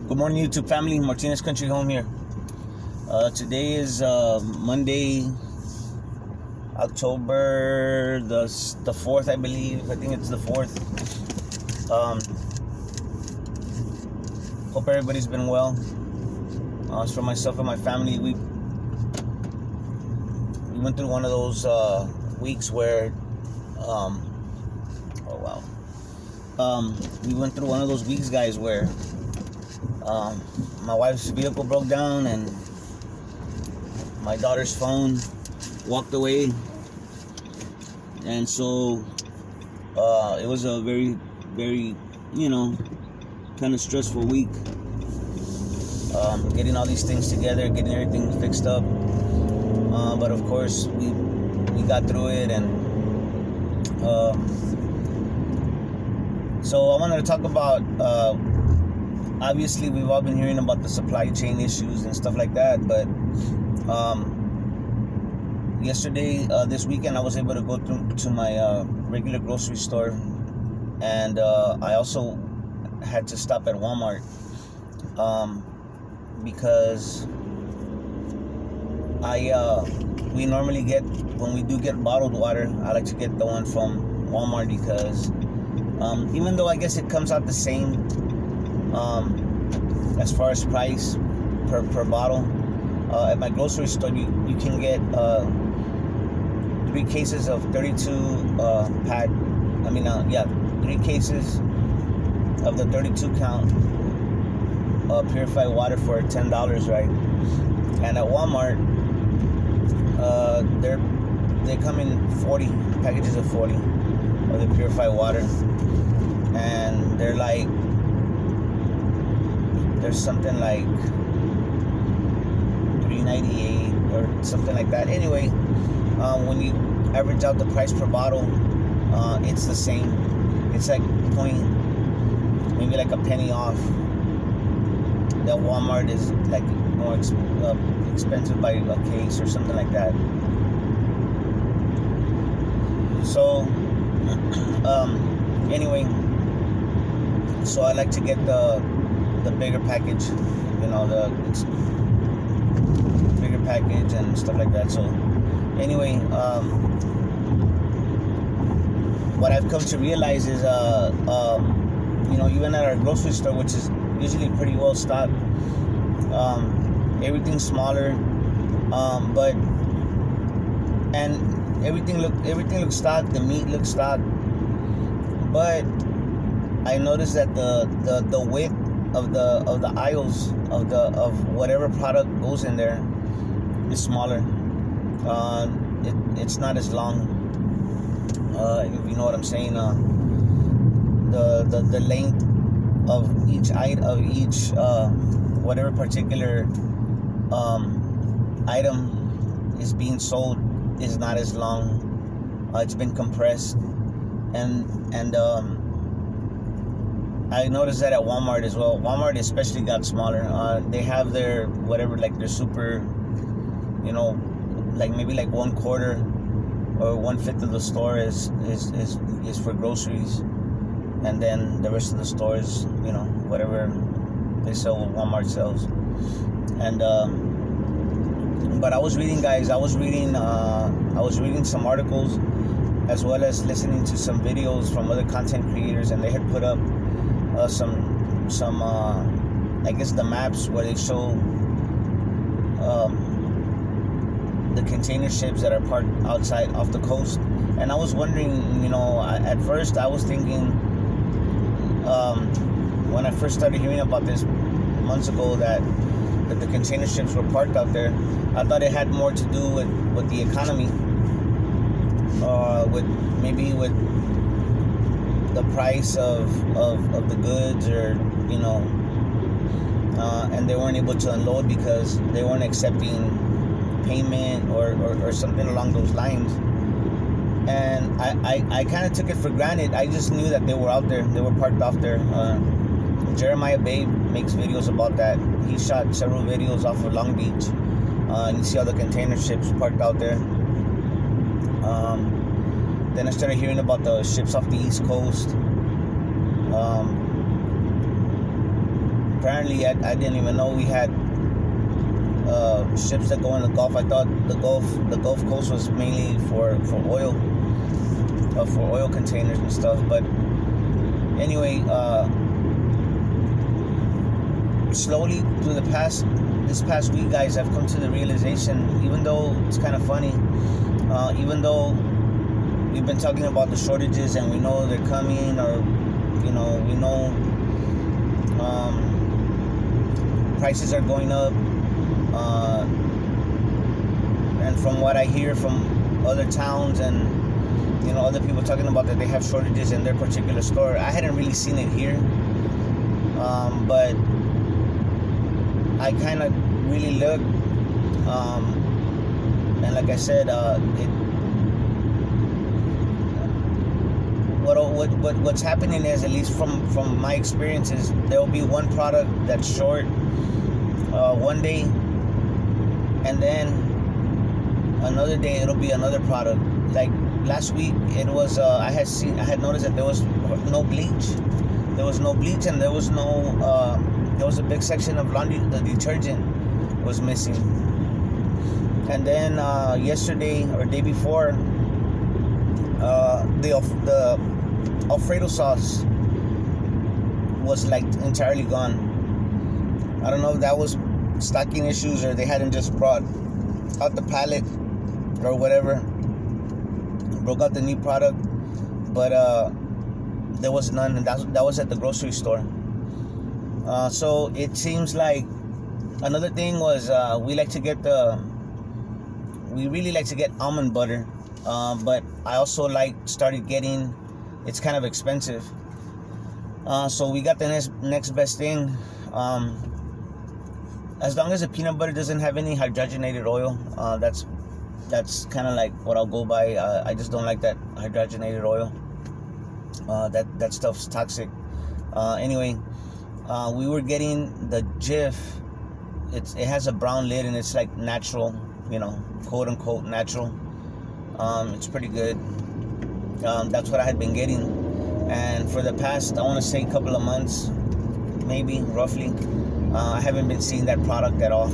Good morning, YouTube family. Martinez Country Home here. Today is Monday, October the 4th, I believe. I think it's the 4th. Hope everybody's been well. As for myself and my family, we went through one of those weeks where, we went through one of those weeks, guys, where my wife's vehicle broke down and my daughter's phone walked away, and so it was a very, very, kind of stressful week. Getting all these things together, getting everything fixed up, but of course we got through it. And so I wanted to talk about, obviously we've all been hearing about the supply chain issues and stuff like that, but yesterday, this weekend, I was able to go to my regular grocery store, and I also had to stop at Walmart because we normally get, when we do get bottled water, I like to get the one from Walmart because even though I guess it comes out the same as far as price per bottle, at my grocery store you can get 3 cases of 32 3 cases of the 32 count purified water for $10, right? And at Walmart, they come in 40 packages of 40 of the purified water, and there's something like $3.98 or something like that. Anyway, when you average out the price per bottle, it's the same. It's like maybe like a penny off. That Walmart is like more expensive by a case or something like that. So anyway, so I like to get the bigger package, the bigger package and stuff like that. So anyway, what I've come to realize is, even at our grocery store, which is usually pretty well stocked, everything's smaller, but everything looks stocked. The meat looks stocked, but I noticed that the width of the aisles of whatever product goes in there is smaller. It's not as long. If you know what I'm saying. The length of each whatever particular item is being sold is not as long. It's been compressed, and I noticed that at Walmart as well. Walmart especially got smaller. They have their whatever, like their super, like maybe like 1/4 or 1/5 of the store is for groceries, and then the rest of the stores, whatever they sell, what Walmart sells. And but I was reading some articles, as well as listening to some videos from other content creators, and they had put up some I guess the maps where they show the container ships that are parked outside off the coast. And I was wondering, at first I was thinking, when I first started hearing about this months ago, that the container ships were parked out there, I thought it had more to do with the economy, with the price of the goods, or and they weren't able to unload because they weren't accepting payment or something along those lines. And I kind of took it for granted. I just knew that they were out there. They were parked off there. Jeremiah Babe makes videos about that. He shot several videos off of Long Beach, and you see all the container ships parked out there. Then I started hearing about the ships off the East Coast. apparently I didn't even know we had ships that go in the Gulf. I thought the Gulf Coast was mainly for oil containers and stuff. But anyway, slowly through this past week, guys, I've come to the realization, even though it's kind of funny, even though we've been talking about the shortages and we know they're coming, or we know prices are going up, and from what I hear from other towns and other people talking about that they have shortages in their particular store, I hadn't really seen it here, but I kind of really looked, and like I said, what's happening is, at least from my experiences, there will be one product that's short one day, and then another day it'll be another product. Like last week, it was I had noticed that there was no bleach. There was no bleach, and there was a big section of laundry. The detergent was missing. And then yesterday or day before, the Alfredo sauce was like entirely gone. I don't know if that was stocking issues or they hadn't just brought out the pallet or whatever, broke out the new product, but there was none, and that was at the grocery store. So it seems like another thing was we really like to get almond butter, but I also started getting, it's kind of expensive, so we got the next best thing. As long as the peanut butter doesn't have any hydrogenated oil, that's kind of like what I'll go by. I just don't like that hydrogenated oil. That stuff's toxic. Anyway, we were getting the Jif. It has a brown lid and it's like natural, quote unquote natural. It's pretty good. That's what I had been getting, and for the past, I want to say, couple of months, maybe roughly, I haven't been seeing that product at all.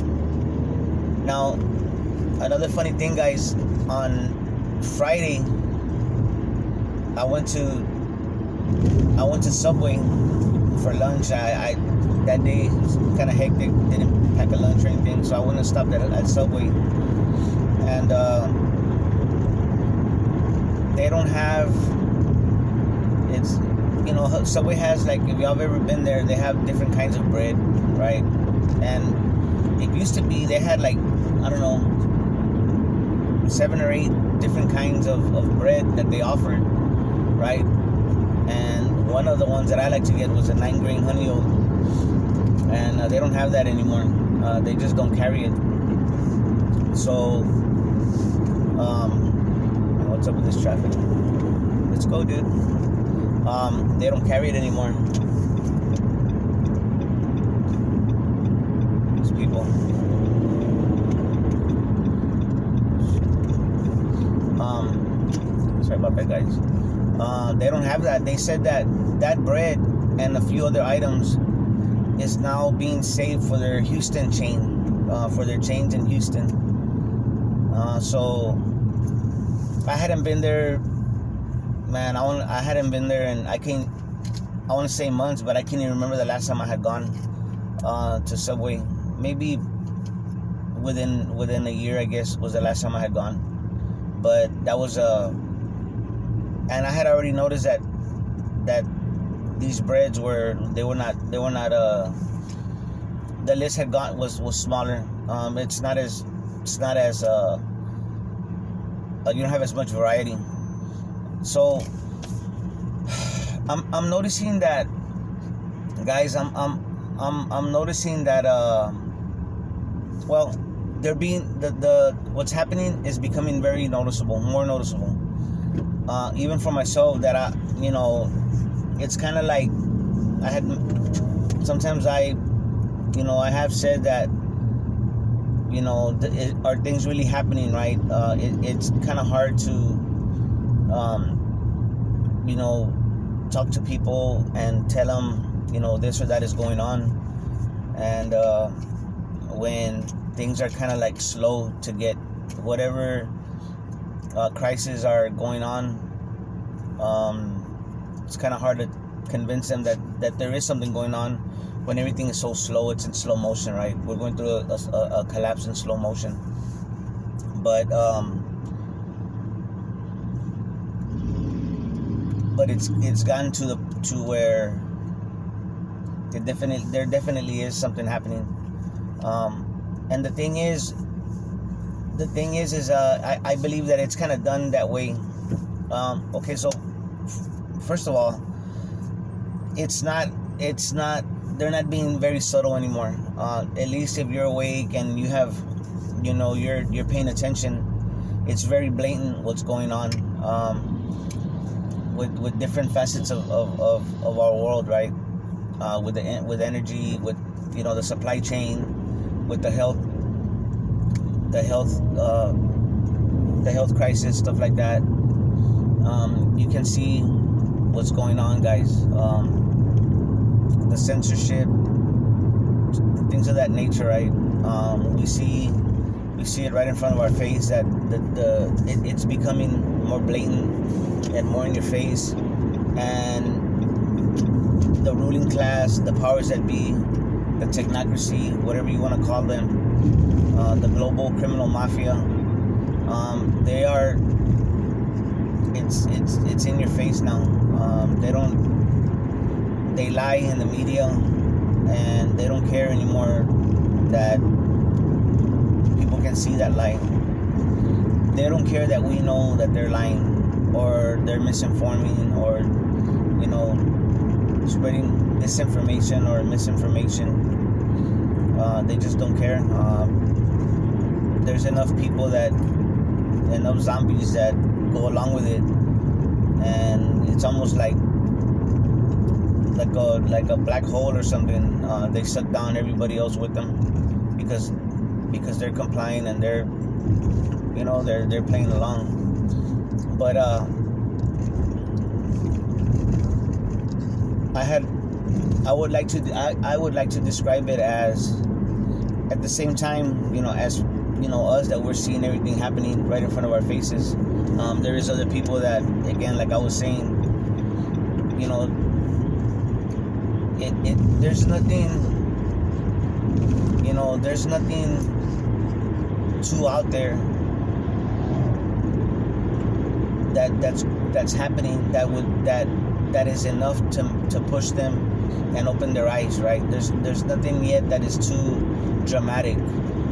Now, another funny thing, guys, on Friday, I went to Subway for lunch. I that day was kind of hectic, didn't pack a lunch or anything, so I went and stopped at Subway, and they don't have, it's, Subway has, like, if y'all have ever been there, they have different kinds of bread, right? And it used to be they had, like, I don't know, 7 or 8 different kinds of bread that they offered, right? And one of the ones that I like to get was a 9-grain honey oat, and they don't have that anymore. They just don't carry it. So what's up with this traffic? Let's go, dude. They don't carry it anymore. These people. Sorry about that, guys. They don't have that. They said that bread and a few other items is now being saved for their Houston chain, for their chains in Houston. So I hadn't been there, man. I hadn't been there, and I want to say months, but I can't even remember the last time I had gone to Subway. Maybe within a year, I guess, was the last time I had gone. But that was and I had already noticed that these breads were not the list had got was smaller. It's not as you don't have as much variety. So I'm noticing that, guys. I'm noticing that well, they're being the what's happening is becoming very noticeable, more noticeable. Even for myself, that it's kind of like sometimes I have said that, are things really happening, right? It's kind of hard to talk to people and tell them, this or that is going on. And when things are kind of like slow to get whatever crises are going on, it's kind of hard to convince them that there is something going on when everything is so slow. It's in slow motion, right? We're going through a collapse in slow motion. But it's gotten to where there definitely is something happening. And the thing is I believe that it's kind of done that way. Okay, so first of all, they're not being very subtle anymore. At least if you're awake and you have, you're paying attention, it's very blatant what's going on, with different facets of our world, right? With energy, with the supply chain, with the health crisis, stuff like that. You can see what's going on, guys. The censorship, things of that nature, right? We see it right in front of our face that it's becoming more blatant and more in your face, and the ruling class, the powers that be, the technocracy, whatever you want to call them, the global criminal mafia, they are. It's in your face now. They lie in the media, and they don't care anymore that people can see that lie. They don't care that we know that they're lying, or they're misinforming, or spreading disinformation or misinformation. They just don't care. There's enough zombies that go along with it, and it's almost like a black hole or something. They suck down everybody else with them because they're complying, and they're playing along. But I would like to describe it as, at the same time, as us, that we're seeing everything happening right in front of our faces. There is other people that, again, like I was saying, there's nothing too out there that's happening that is enough to push them and open their eyes, right? There's nothing yet that is too dramatic.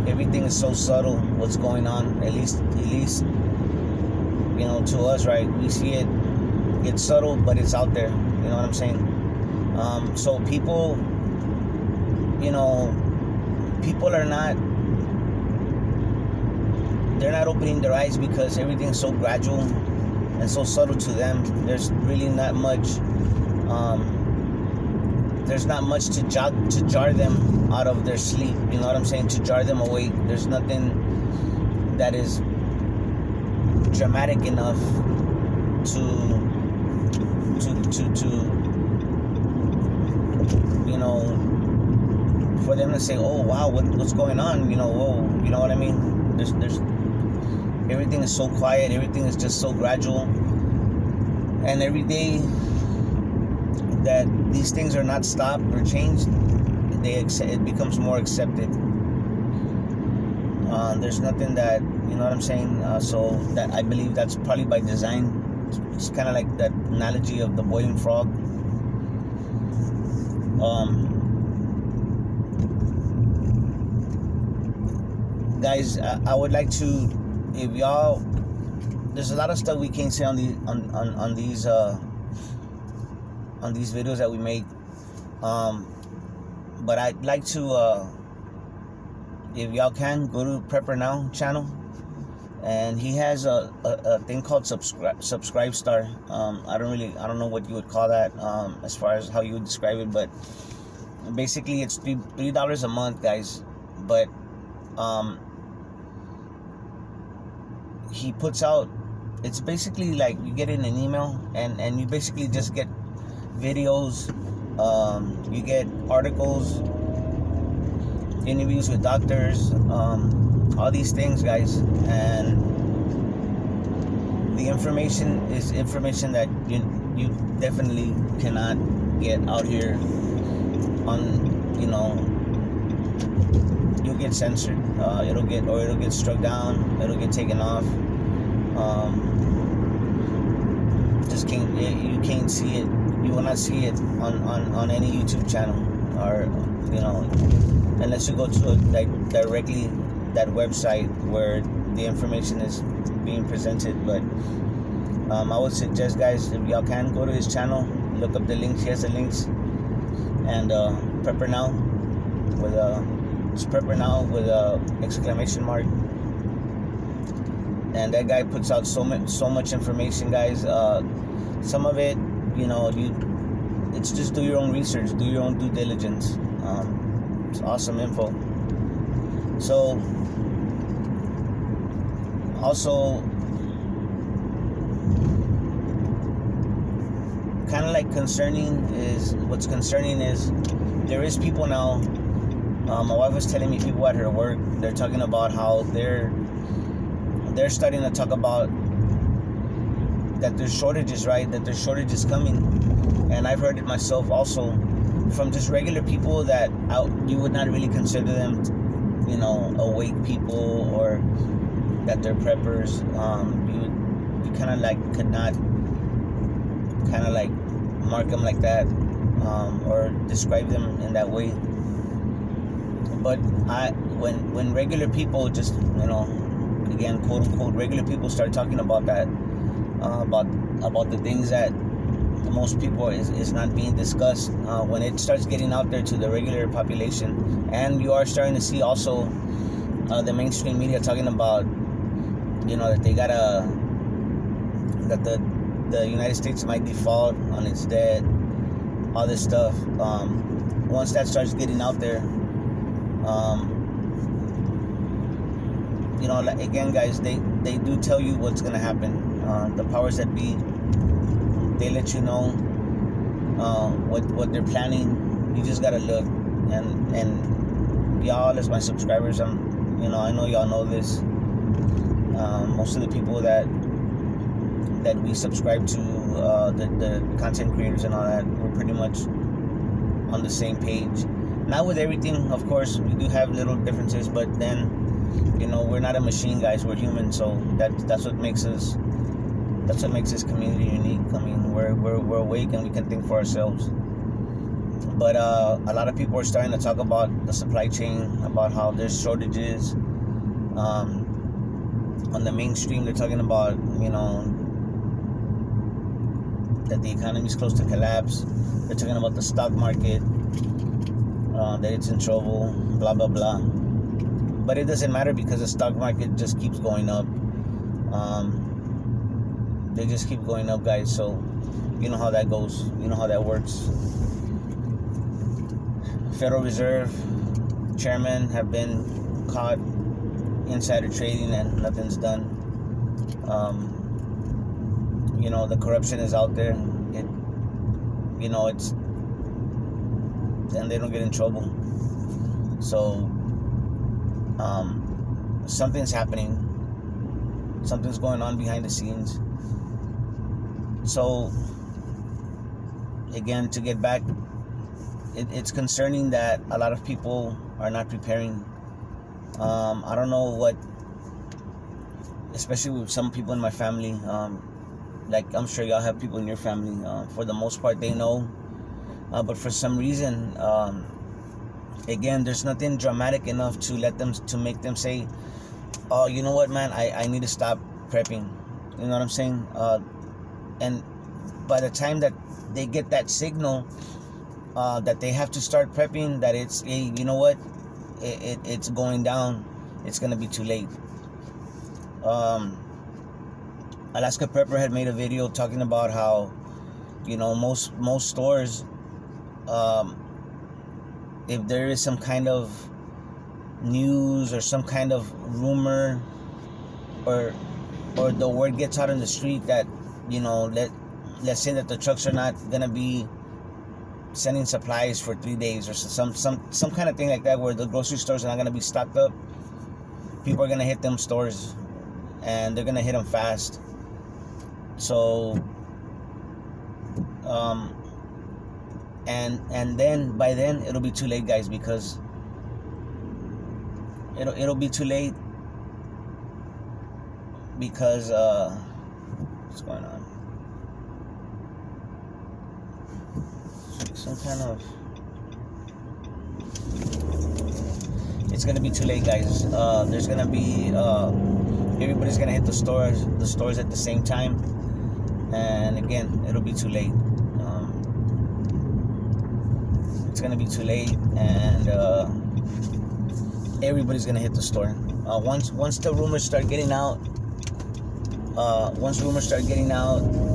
Everything is so subtle what's going on, at least to us, right? We see it. It's subtle, but it's out there. You know what I'm saying? So people are not, they're not opening their eyes because everything is so gradual and so subtle to them. There's really not much. There's not much to jar them out of their sleep. You know what I'm saying? To jar them awake. There's nothing that is dramatic enough to for them to say, oh wow, what's going on? Whoa, you know what I mean? There's everything is so quiet. Everything is just so gradual, and every day that these things are not stopped or changed, it becomes more accepted. There's nothing that, you know what I'm saying? So that, I believe that's probably by design. It's kind of like that analogy of the boiling frog. Guys, I would like to, if y'all, there's a lot of stuff we can't say on these videos that we make, but I'd like to, if y'all can, go to Prepper Now channel, and he has a thing called subscribe star. I don't know what you would call that, as far as how you would describe it, but basically it's $3 a month, guys. But he puts out, it's basically like you get in an email, and you basically just get videos, you get articles, interviews with doctors, all these things, guys. And the information is information that you definitely cannot get out here on, you'll get censored. It'll get struck down. It'll get taken off. You can't see it. You will not see it on any YouTube channel, or unless you go to directly that website where the information is being presented. But I would suggest, guys, if y'all can, go to his channel, look up the links. He has the links, and Prepper Now with it's Prepper Now with a exclamation mark. And that guy puts out so much information, guys. Some of it, it's just do your own research, do your own due diligence. It's awesome info. So, also, kind of like what's concerning is there is people now. My wife was telling me people at her work, they're talking about how they're starting to talk about that there's shortages, right? That there's shortages coming. And I've heard it myself also from just regular people that you would not really consider them, awake people, or that they're preppers. You kind of like could not kind of like mark them like that, or describe them in that way. But when regular people just, again, quote unquote, regular people start talking about that, about the things that most people is not being discussed, when it starts getting out there to the regular population, and you are starting to see also the mainstream media talking about, that they that the United States might default on its debt, all this stuff. Once that starts getting out there, again, guys, they do tell you what's gonna happen. The powers that be, they let you know what they're planning. You just gotta look, and y'all as my subscribers, I know y'all know this. Most of the people that we subscribe to, the content creators and all that, we're pretty much on the same page. Not with everything, of course. We do have little differences, but then, we're not a machine, guys. We're human, so that's what makes us. That's what makes this community unique. I mean, we're awake and we can think for ourselves. But a lot of people are starting to talk about the supply chain, about how there's shortages. On the mainstream, they're talking about, that the economy is close to collapse. They're talking about the stock market, that it's in trouble, blah, blah, blah. But it doesn't matter because the stock market just keeps going up. They just keep going up, guys. So, you know how that goes. You know how that works. Federal Reserve chairmen have been caught insider trading and nothing's done. The corruption is out there. It's, and they don't get in trouble. So, something's happening. Something's going on behind the scenes. So, again, to get back, it's concerning that a lot of people are not preparing. I don't know what, especially with some people in my family, like I'm sure y'all have people in your family, for the most part they know, but for some reason, again, there's nothing dramatic enough to make them say, oh, you know what, man, I need to stop prepping. You know what I'm saying? And by the time that they get that signal, that they have to start prepping, that it's, hey, you know what, it's going down, it's gonna be too late. Alaska Prepper had made a video talking about how, most stores, if there is some kind of news or some kind of rumor, or the word gets out in the street that, let's say that the trucks are not gonna be sending supplies for 3 days or some kind of thing like that, where the grocery stores are not going to be stocked up. People are going to hit them stores, and they're going to hit them fast. So and then by then it'll be too late, guys, because it'll be too late, because what's going on? Some kind of, it's gonna be too late, guys. There's gonna be everybody's gonna hit the stores at the same time, and again, it'll be too late. It's gonna be too late, and everybody's gonna hit the store. Once the rumors start getting out,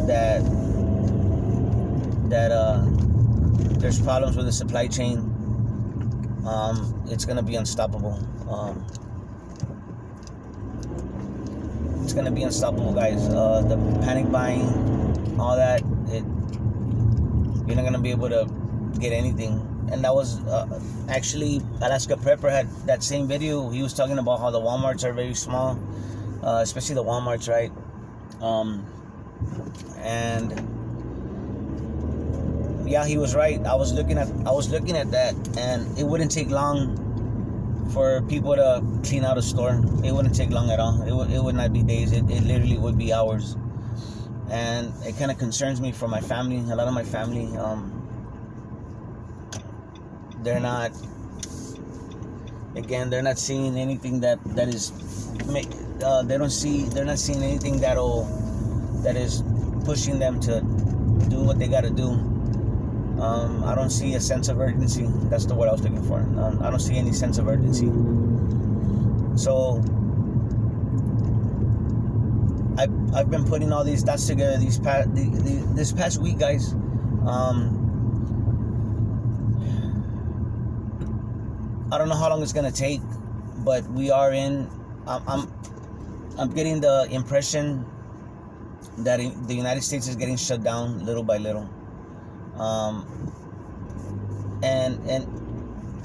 that there's problems with the supply chain, it's gonna be unstoppable. It's gonna be unstoppable, guys. The panic buying, all that, you're not gonna be able to get anything. And that was actually, Alaska Prepper had that same video. He was talking about how the Walmarts are very small, especially the Walmarts, right? And yeah, he was right. I was looking at that, and it wouldn't take long for people to clean out a store. It wouldn't take long at all. It would not be days. It literally would be hours. And it kind of concerns me for my family. A lot of my family, they're not seeing anything that is they're not seeing anything that is pushing them to do what they got to do. I don't see a sense of urgency. That's the word I was looking for. I don't see any sense of urgency. So I've been putting all these dots together this past week, guys. I don't know how long it's gonna take, but we are in. I'm getting the impression that the United States is getting shut down little by little. And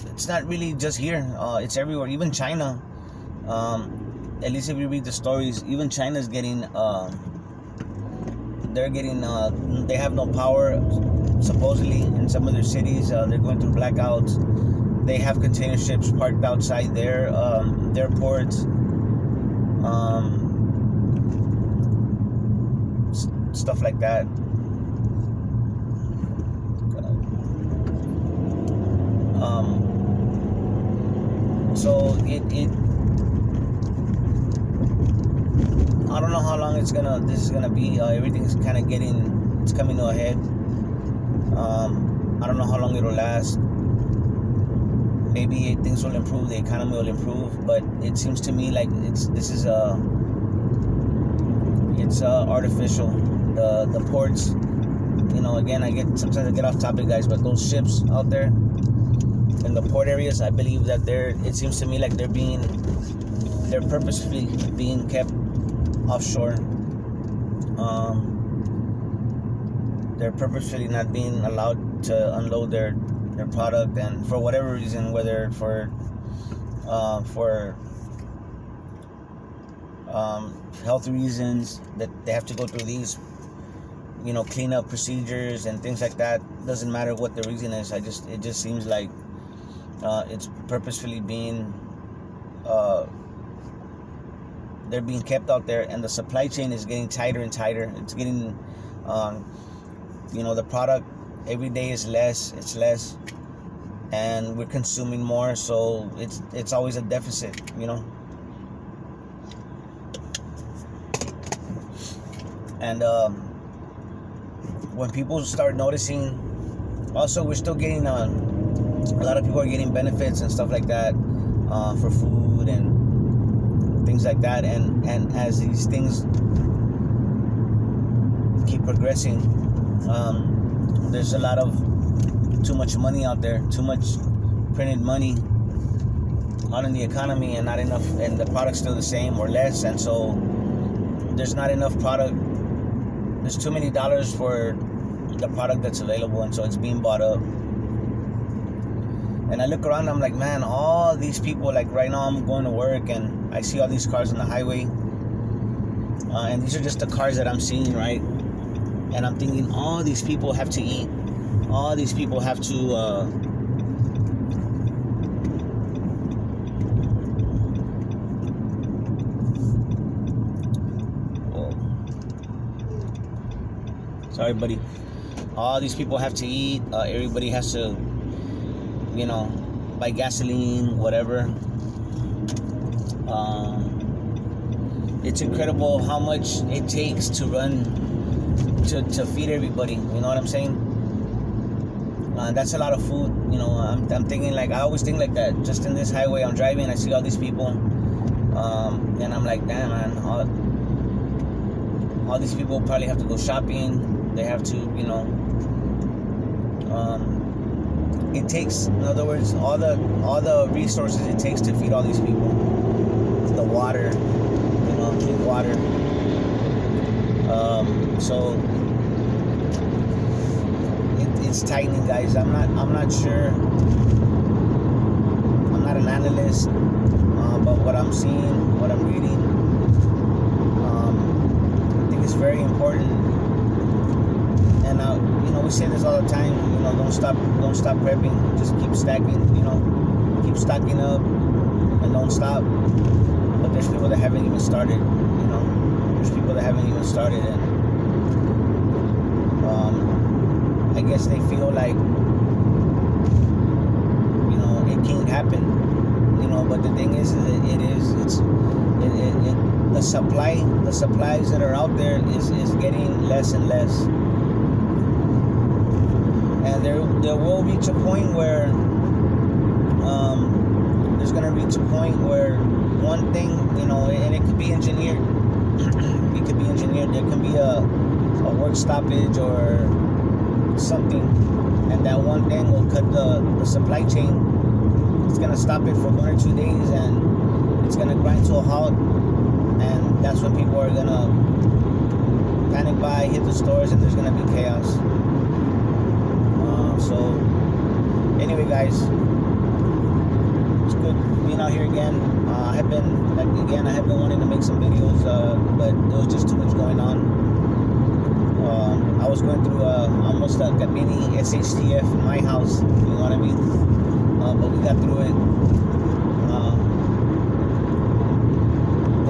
it's not really just here. It's everywhere. Even China. At least if you read the stories, even China's getting. They have no power. Supposedly, in some of their cities, they're going through blackouts. They have container ships parked outside their ports. Stuff like that. So it I don't know how long this is gonna be. Everything's kind of it's coming to a head. I don't know how long it'll last. Maybe things will improve, the economy will improve, but it seems to me like it's artificial. The ports, again, sometimes I get off topic, guys, but those ships out there in the port areas, I believe that it seems to me like they're purposefully being kept offshore. They're purposefully not being allowed to unload their product, and for whatever reason, whether for health reasons, that they have to go through these cleanup procedures and things like that. Doesn't matter what the reason is. It just seems like it's purposefully being they're being kept out there, and the supply chain is getting tighter and tighter. It's getting the product every day is less, and we're consuming more, so it's always a deficit, and when people start noticing, also we're still getting a lot of people are getting benefits and stuff like that for food and things like that, and as these things keep progressing, there's a lot of too much money out there, too much printed money out in the economy, and not enough, and the product's still the same or less, and so there's not enough product. There's too many dollars for the product that's available, and so it's being bought up. And I look around, I'm like, man, all these people, like right now I'm going to work and I see all these cars on the highway. And these are just the cars that I'm seeing, right? And I'm thinking, all these people have to eat. All these people have to... Sorry, buddy. All these people have to eat. Everybody has to, buy gasoline, whatever. It's incredible how much it takes to run, to feed everybody. You know what I'm saying? That's a lot of food. I'm thinking, like, I always think like that. Just in this highway, I'm driving, I see all these people, and I'm like, damn, man, all these people probably have to go shopping. They have to, it takes, in other words, all the resources it takes to feed all these people. The water, drink water. So it's tightening, guys. I'm not sure. I'm not an analyst, but what I'm seeing, what I'm reading, I think it's very important. And we say this all the time. Don't stop prepping. Just keep stacking. Keep stocking up, and don't stop. But there's people that haven't even started. There's people that haven't even started, and I guess they feel like it can't happen. But the thing is that the supplies that are out there is getting less and less. And there will reach a point where there's going to reach a point where one thing, and it could be engineered. It could be engineered. There can be a work stoppage or something, and that one thing will cut the supply chain. It's going to stop it for 1 or 2 days, and it's going to grind to a halt, and that's when people are going to panic buy, hit the stores, and there's going to be chaos. So anyway, guys, it's good being out here again. I have been wanting to make some videos, but there was just too much going on. I was going through almost like a mini SHTF in my house, you know what I mean? But we got through it.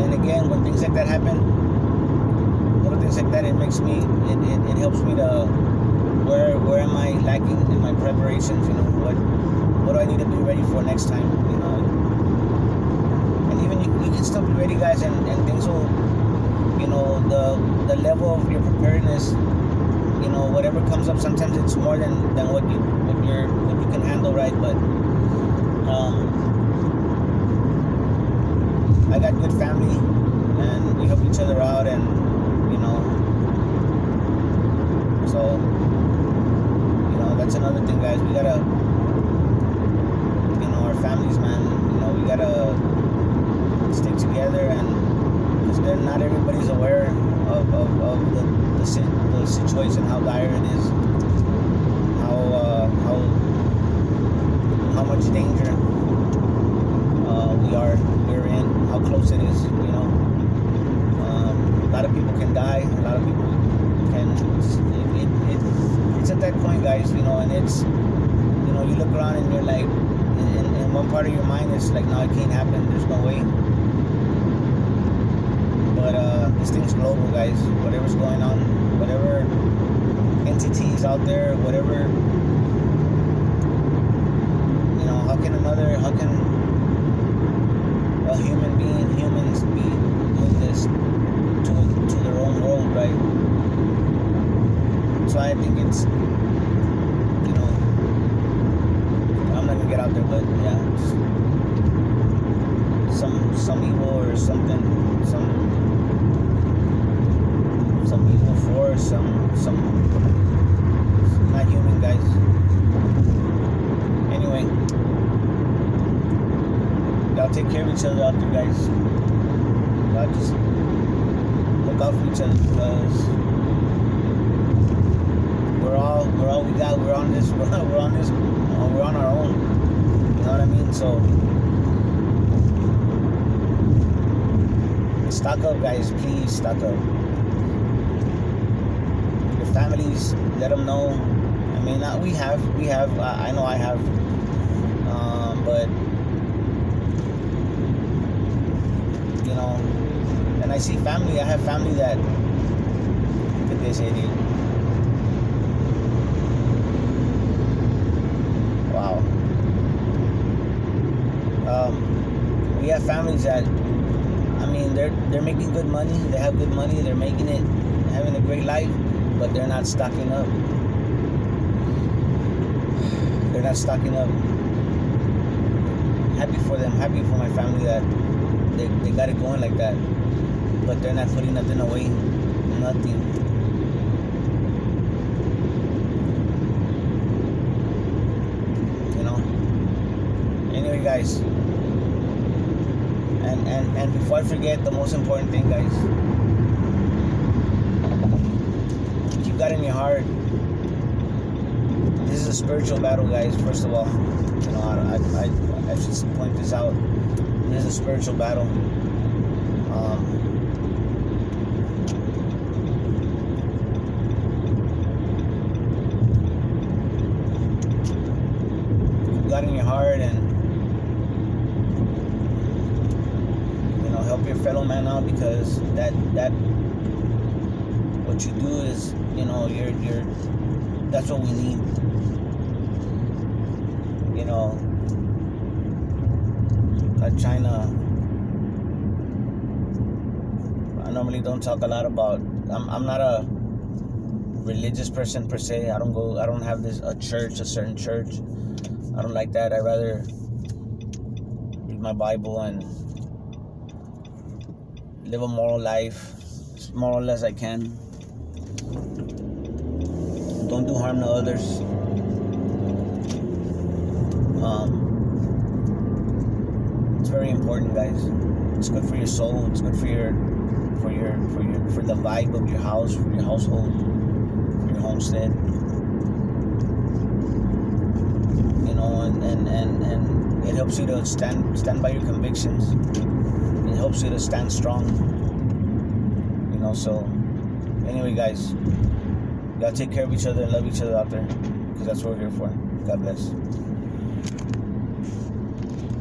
And again, when things like that happen, little things like that, it makes me, it helps me to, where am I lacking in my preparations? What do I need to be ready for next time? And even you can still be ready, guys, and things will, the level of your preparedness, whatever comes up, sometimes it's more than what you can handle, right? But I got good family, and we help each other out, and so that's another thing, guys. We gotta, our families, man. We gotta stick together, and because not everybody's aware of the situation, how dire it is, how much danger we're in, how close it is. A lot of people can die. A lot of people can. It's at that point, guys, and it's, you look around and you're like, and one part of your mind is like, no, it can't happen, there's no way. But this thing's global, guys. Whatever's going on, whatever entities out there, whatever, how can humans be doing this to their own world, right? So I think it's, I'm not gonna get out there, but yeah, some evil or something, some evil force, some not human, guys. Anyway, y'all take care of each other out there, guys. Y'all just look out for each other, because we're all we got. We're on our own. You know what I mean? So stock up, guys. Please stock up. Your families, let them know. I mean, we have. I know I have. But you know, and I see family. I have family that. Look at this idiot. Wow. We have families that, I mean, they're making good money. They have good money. They're making it, having a great life, but they're not stocking up. They're not stocking up. Happy for them. Happy for my family that they got it going like that. But they're not putting nothing away. Nothing. You know. Anyway, guys. And before I forget, the most important thing, guys. Keep God in your heart. This is a spiritual battle, guys. First of all, you know, I should point this out. This is a spiritual battle. Keep God in your heart, and you know, help your fellow man out, because that what you do is, you know, you're that's what we need. You know, like China. I normally don't talk a lot about. I'm not a religious person per se. I don't have a certain church. I don't like that. I rather read my Bible and live a moral life as moral as I can. Don't do harm to others. It's very important, guys. It's good for your soul. It's good for the vibe of your house, for your household, for your homestead. You know, and it helps you to stand by your convictions. It helps you to stand strong. You know, so anyway, guys, y'all take care of each other and love each other out there, because that's what we're here for. God bless.